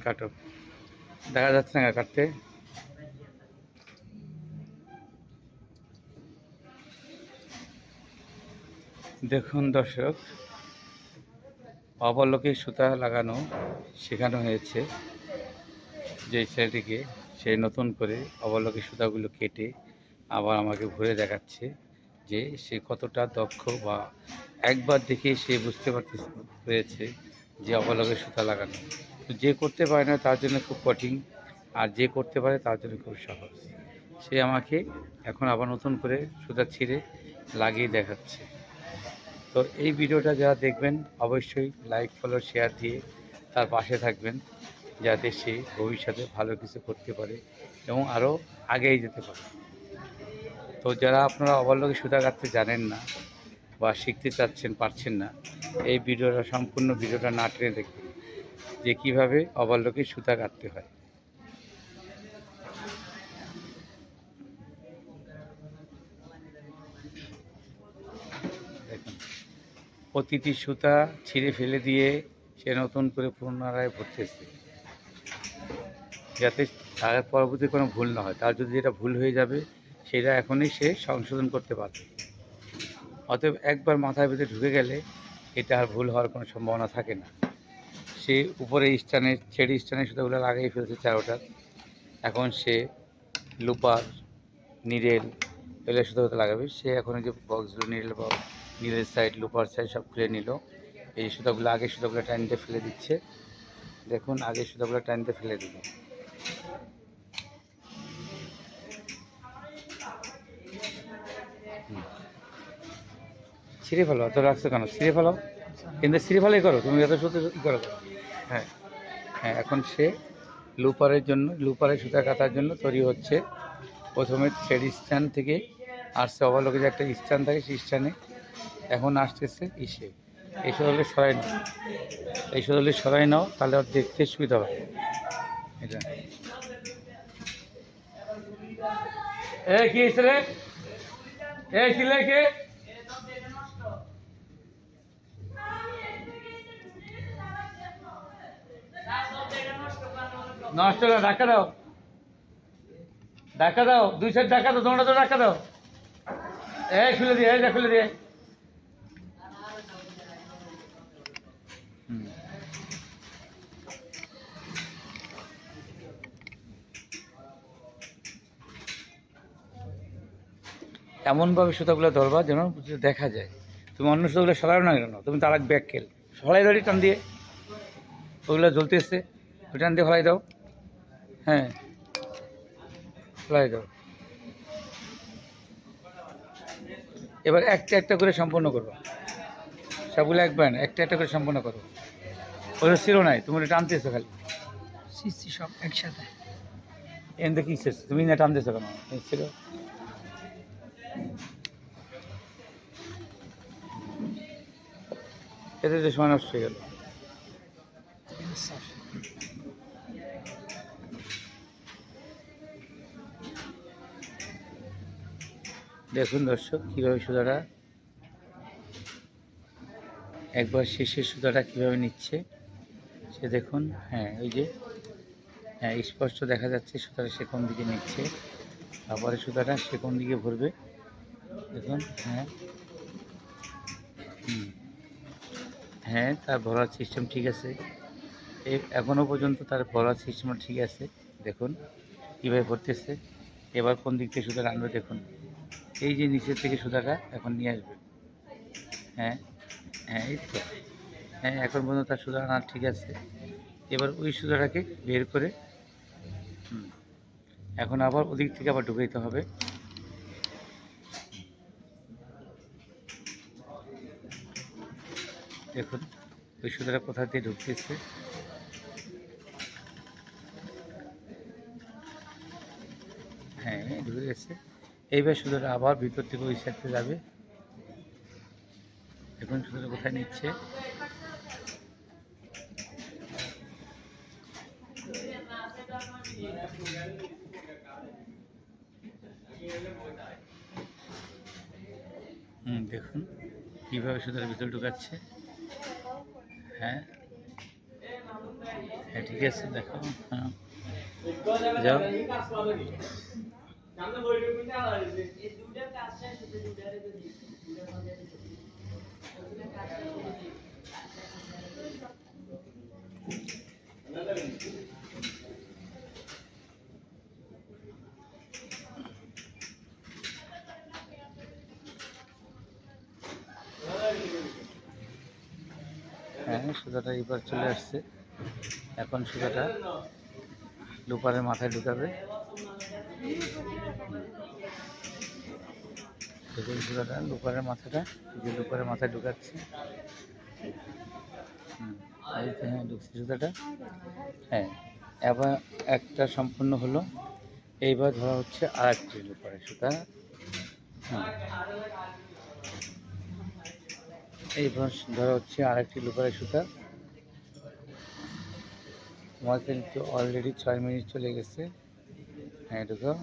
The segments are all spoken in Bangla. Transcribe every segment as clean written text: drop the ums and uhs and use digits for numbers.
কাটো, দেখা যাচ্ছে না কাটতে। দেখুন দর্শক, অবলকে সুতা লাগানো শেখানো হয়েছে যে ছেলেটিকে। সে নতুন করে অবলকে সুতাগুলো কেটে আবার আমাকে ঘুরে দেখাচ্ছে যে সে কতটা দক্ষ, বা একবার দেখে সে বুঝতে পেরেছে যে অবলকে সুতা লাগানো। তো যে করতে পারে না তার জন্য খুব কঠিন, আর যে করতে পারে তার জন্য খুব সহজ। সে আমাকে এখন আবার নতুন করে সুতা ছিঁড়ে লাগিয়ে দেখাচ্ছে। তো এই ভিডিওটা যারা দেখবেন অবশ্যই লাইক, ফলো, শেয়ার দিয়ে তার পাশে থাকবেন, যাতে সে ভবিষ্যতে ভালো কিছু করতে পারে এবং আরও আগেই যেতে পারে। তো যারা আপনারা অবলকে সুতা কাটতে জানেন না বা শিখতে চাচ্ছেন, পারছেন না, এই ভিডিওটা সম্পূর্ণ ভিডিওটা না টেনে দেখবেন যে কীভাবে অবলকে সুতা কাটতে হয়। দেখুন, প্রতিটি সুতা ছিঁড়ে ফেলে দিয়ে সে নতুন করে পুনরায় ভরতেছে, যাতে তার পরবর্তী কোনো ভুল না হয়। তার যদি যেটা ভুল হয়ে যাবে সেটা এখনই সে সংশোধন করতে পারবে। অতএব একবার মাথার ভিতরে ঢুকে গেলে এটা আর ভুল হওয়ার কোনো সম্ভাবনা থাকে না। সে উপরে স্ট্যান্ডের ছেড়ে স্ট্যান্ডের সুতাগুলো লাগিয়ে ফেলছে চারোটার। এখন সে লুপার, নিডেল, এগুলো সুতাগুলো লাগাবে। সে এখন যে বক্সগুলো, নিডেল সাইড, লুপার সাইড সব খুলে নিল। এই সুতাগুলো, আগের সুতাগুলো টাইনতে ফেলে দিচ্ছে। দেখুন, আগের সুতাগুলো টাইনতে ফেলে দিল। ছিঁড়ে ফেলো, অত রাখছো কেন? ছিঁড়ে ফেলো, কিন্তু ছিঁড়ে ফেলাই করো, তুমি এত সুতো করো। হ্যাঁ হ্যাঁ, এখন সে লুপারের জন্য, লুপারের সুতা কাটার জন্য তৈরি হচ্ছে। প্রথমে থ্রেড স্ট্যান্ড থেকে আসছে অবলকে যে একটা স্ট্যান্ড থাকে, সেই স্ট্যান্ডে এখন আসতেছে ইসে। এই সুতোগুলি সরাই নাও, এই সুতোগুলি সরাই নাও, তাহলে ওর দেখতে সুবিধা হবে। এটা কি হয়েছে রে? এই সিলাই কে? নষ্ট না, ধাক্কা দাও, ধাক্কা দাও, দুই সাইড ধাক্কা দাও, তোমরা তো ধাক্কা দাও। এই খুলে দিয়ে, এই যা খুলে দিয়ে। এমনভাবে সুতাগুলো ধরবা যেন দেখা যায়। তুমি অন্য সুতাগুলো সরাও না কেন, তুমি তার এক ব্যাগ খেল সরাই দাও টান দিয়ে, ওগুলো জ্বলতে এসছে, ওই টান দিয়ে ফলাই দাও। হ্যাঁ, ফলাই দাও। এবার একটা একটা করে সম্পন্ন করবো, সবগুলো একবার না, একটা একটা করে সম্পন্ন করো। ওটা ছিল নাই, তুমি ওটা টানতেছো খালি, সব একসাথে। এন দেখি তুমি না টানতেছো কেন? ছিল এতে যে সময় নষ্ট হয়ে গেল। দেখুন দর্শক, কীভাবে সুতাটা একবার শেষের সুতাটা কীভাবে নিচ্ছে সে দেখুন। হ্যাঁ, ওই যে, হ্যাঁ, স্পষ্ট দেখা যাচ্ছে সুতাটা সে কোন দিকে নিচ্ছে, তারপরে সুতাটা সে কোন দিকে ভরবে দেখুন। হ্যাঁ, হ্যাঁ, তার ভরার সিস্টেম ঠিক আছে। এখনও পর্যন্ত তার ভরার সিস্টেমটা ঠিক আছে। দেখুন কীভাবে ভরতেছে। এবার কোন দিক থেকে সুতাটা আনবে দেখুন, এই যে নিচের থেকে সুতাটা এখন নিয়ে আসবে। হ্যাঁ হ্যাঁ, এই তো। হ্যাঁ, এখন পর্যন্ত তার সুতা আনা ঠিক আছে। এবার ওই সুতাটাকে বের করে এখন আবার ওদিক থেকে আবার ঢুকাইতে হবে। দেখুন ওই সুতাটা কোথা দিয়ে ঢুকতেছে। হ্যাঁ, ঢুকে গেছে। এইবার সুতাটা আবার ভিতর থেকে ওই সাইডে যাবে। দেখুন সুতাটা কোথায় নিচ্ছে। দেখুন কীভাবে সুতার ভিতরে ঢুকাচ্ছে। হ্যাঁ, ঠিক আছে, দেখো। হ্যাঁ, যাও। হ্যাঁ, সুতাটা এবার চলে আসছে। এখন সুতাটা লুপারের মাথায় ঢুকাবে। দেখুন সুতাটা লুপারের মাথাটা, যে লুপারের মাথায় ঢুকাচ্ছে। এই তো, হ্যাঁ ঢুকছে সুতাটা। হ্যাঁ, এবার একটা সম্পূর্ণ হলো। এইবার ধরা হচ্ছে আর একটি লুপারের সুতা। হ্যাঁ, এইবার ধরা হচ্ছে আর একটি লুপারের সুতা। আমার কিন্তু অলরেডি 6 মিনিট চলে গেছে। হ্যাঁ, ঢুকাও।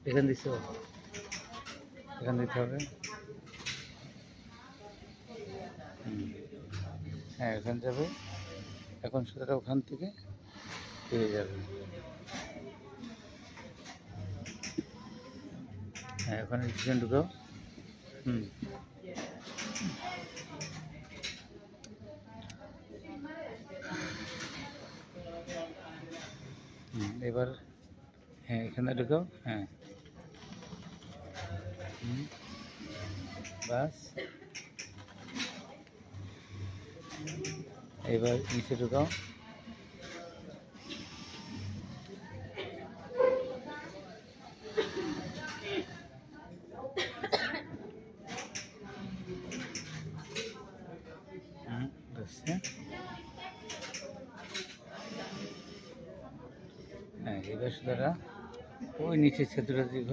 এখানে দিছো, এখানে দিতে হবে। হ্যাঁ, এখানে যাবে। এখন সুতাটা ওখান থেকে পেয়ে যাবে। হ্যাঁ, ওখানে ডিসিশন ঢুকাও। এবার হ্যাঁ, এখানে ঢুকাও। হ্যাঁ, বাস। এবার নিচে ঢুকাও। ঢুকছে। হ্যাঁ, এবার সুতাটা ওই নিচে ছেদুটা দীর্ঘ।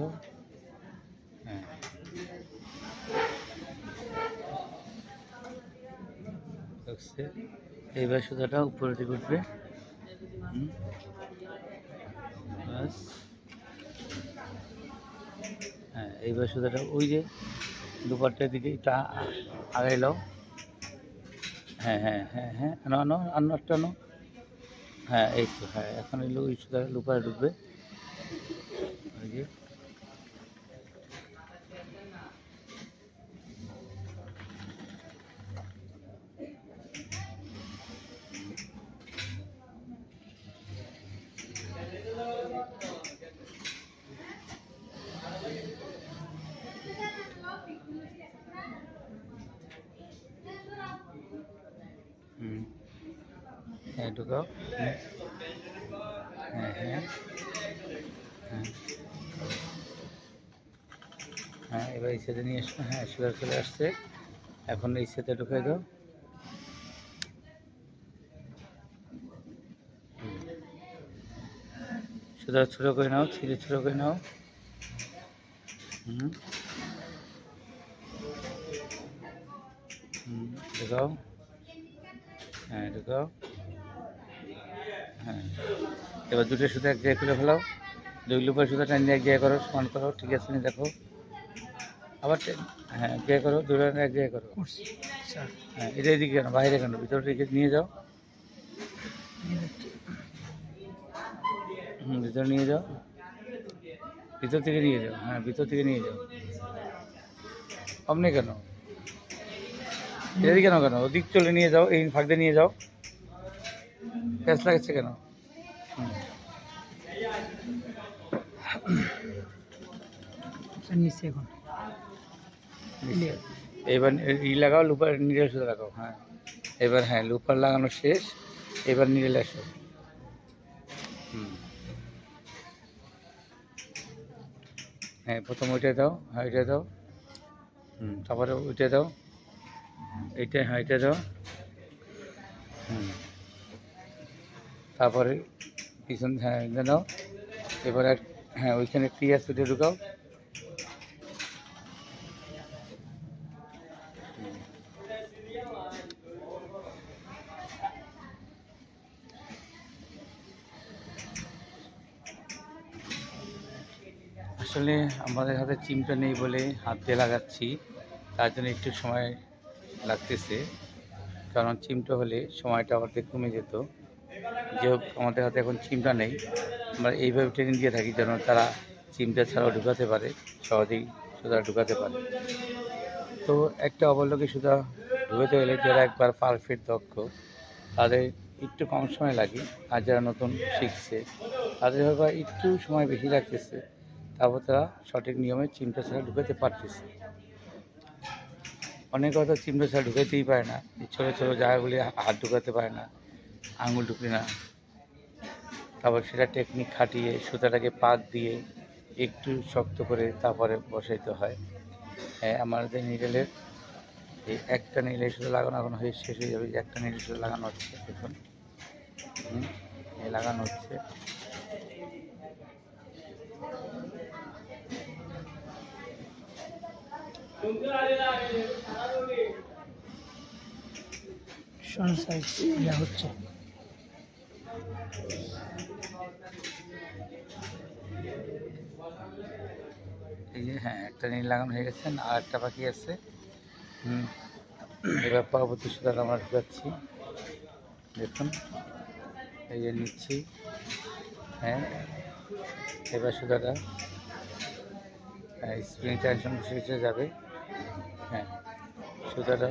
হ্যাঁ, ঢুকছে। এইবার সুতাটা উপরের দিকে উঠবে। বাস। হ্যাঁ, এইবার সুতাটা ওই যে দুপারটার দিকে এটা আগাইলাও। হ্যাঁ হ্যাঁ হ্যাঁ হ্যাঁ, আনো আনো আনো একটা আনো। হ্যাঁ, এই তো। হ্যাঁ, এখন এলো ওই সুতা লুপারে ঢুকবে। ওই যে হ্যাঁ, ঢুকাও। হ্যাঁ হ্যাঁ হ্যাঁ হ্যাঁ হ্যাঁ, এবার এই সাথে নিয়ে এসো। হ্যাঁ, সুগার চলে আসছে। এখন এই সাথে ঢুকাই দাও। সুদা ছোটো করে নাও, ছিঁড়ে ছোটো করে নাও। ঢুকাও। হ্যাঁ, ঢুকাও। হ্যাঁ, এবার দুটো সুতো এক জায়গায় করে ফেলাও। দুই লুপের সুতোটা নিয়ে এক জায়গায় করো, সমান করো। ঠিক আছে, নিয়ে দেখো। আবার হ্যাঁ, এক জায়গায় করো, দুটো এক জায়গায় করো। হ্যাঁ, এটা এদিকে কেন, বাইরে কেন, ভিতর দিকে নিয়ে যাও। ভিতরে নিয়ে যাও, ভিতর থেকে নিয়ে যাও। হ্যাঁ, ভিতর থেকে নিয়ে যাও। অমনি কেন, এদিকে কেন কেন, ওদিক চলে নিয়ে যাও, এই ফাঁক দিয়ে নিয়ে যাও। প্যাঁচ লাগাচ্ছে কেন? নিচে এখন এবার ই লাগাও, লুপার নিডেল সুতো লাগাও। হ্যাঁ, এবার হ্যাঁ, লুপার লাগানো শেষ। এবার নিডেল আসো। হ্যাঁ, প্রথম ওইটাই দাও। হ্যাঁ, ওইটাই দাও। তারপরে ওইটা দাও। এইটা, হ্যাঁ, এটা দাও। তারপরে পিছন, হ্যাঁ, এটা দাও। এবার হ্যাঁ, ওইখানে ক্লিয়ার সুটে ঢুকাও। আসলে আমাদের হাতে চিমটা নেই বলে হাত দিয়ে লাগাচ্ছি, তার জন্য একটু সময় লাগতেছে। কারণ চিমটা হলে সময়টা অর্ধেক কমে যেত। যে হোক, আমাদের হাতে এখন চিমটা নেই, আমরা এইভাবে ট্রেনিং দিয়ে থাকি যেন তারা চিমটা ছাড়াও ঢুকাতে পারে, সহজেই সুতা ঢুকাতে পারে। তো একটা অবলোকে সুতা ঢুকাতে গেলে যারা একবার পারফেক্ট দক্ষ তাদের একটু কম সময় লাগে, আর যারা নতুন শিখছে তাদের হয়তো একটু সময় বেশি লাগতেছে, তারপর তারা সঠিক নিয়মে চিমটা ছাড়া ঢুকাতে পারতেছে। অনেকে হয়তো চিমটা ছাড়া ঢুকাতেই পারে না, এই ছোটো ছোটো জায়গাগুলি হাত ঢুকাতে পারে না, আঙুল ঢুকে না। তারপর সেটা টেকনিক খাটিয়ে সুতাটাকে পাক দিয়ে একটু শক্ত করে তারপরে বসাইতে হয়। হ্যাঁ, আমাদের নিডেলের এই একটা নিডেল সুতো লাগানো এখন হয়ে শেষ হয়ে যাবে। যে একটা নিডেল সুতো লাগানো হচ্ছে, দেখুন এই লাগানো হচ্ছে। সাইজ দেওয়া হচ্ছে। এই যে হ্যাঁ, একটা নীল লাগানো হয়ে গেছে, আর একটা বাকি আছে। এবার পরবর্তী সুতাটা আমরা ঢুকাচ্ছি, দেখুন এই যে নিচ্ছি। হ্যাঁ, এবার সুতাটা স্প্রিং টেনশন বসে যাবে। হ্যাঁ, সুতাটা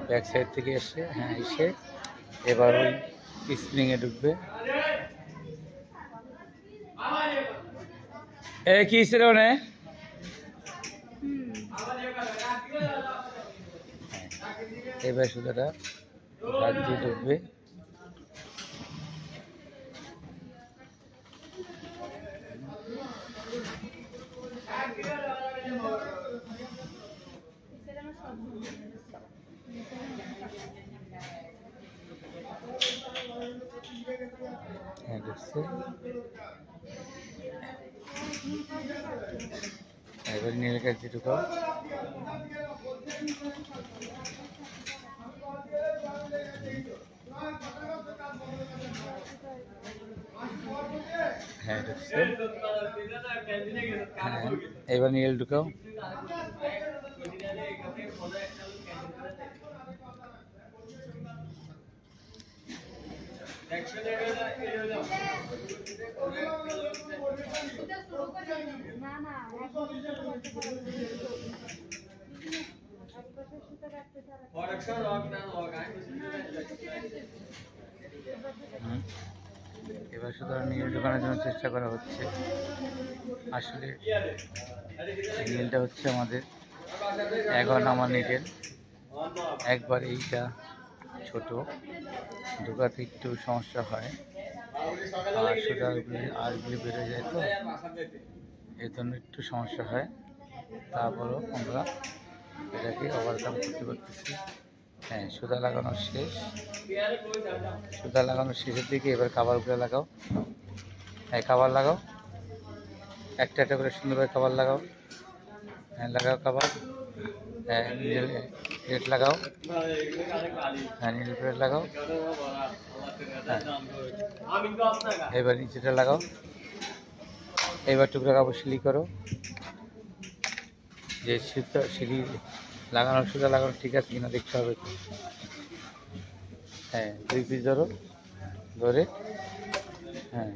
ব্যাক সাইড থেকে এসে এসে এবার ওই স্প্রিংয়ে ঢুকবে। কি ছিল না, এবার সুতাটা হাত দিয়ে ঢুকবে। হ্যাঁ, দেখছে। এবার নীল কাঠি ঢুকাও। হ্যাঁ, ঢুকছে। হ্যাঁ, এবার নীল ঢুকাও। এবার শুধু নীল ঢোকানোর জন্য চেষ্টা করা হচ্ছে। আসলে নীলটা হচ্ছে আমাদের 11 নম্বর নিডেল। একবার এইটা ছোট, ঢোকাতে একটু সমস্যা হয়, আর সুতাগুলি আরগুলি বেড়ে যায়, তো এর জন্য একটু সমস্যা হয়। তারপরেও আমরা এটাকে ওভারকাম করতেছি। হ্যাঁ, সুতা লাগানো শেষ। সুতা লাগানোর শেষের দিকে এবার কাভারগুলো লাগাও। হ্যাঁ, কাভার লাগাও, একটা একটা করে সুন্দরভাবে কাভার লাগাও। হ্যাঁ, লাগাও কাভার। হ্যাঁ, প্লেট লাগাও। হ্যাঁ, নীল প্লেট লাগাও। হ্যাঁ, এবার নিচেটা লাগাও। এবার টুকরা কাপড় সিলি করো। যে সুতা সিলি লাগানোর সুতা লাগানো ঠিক আছে কিনা দেখতে হবে। হ্যাঁ, 2 পিস ধরো, ধরে হ্যাঁ,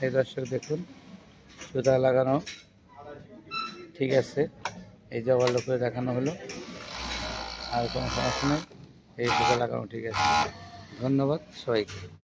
এই দর্শক দেখুন সুতা লাগানো ঠিক আছে। এই যে ভালো করে দেখানো হলো, আর কোনো সমস্যা নেই। এই সুতা লাগানো ঠিক আছে। ধন্যবাদ সবাইকে।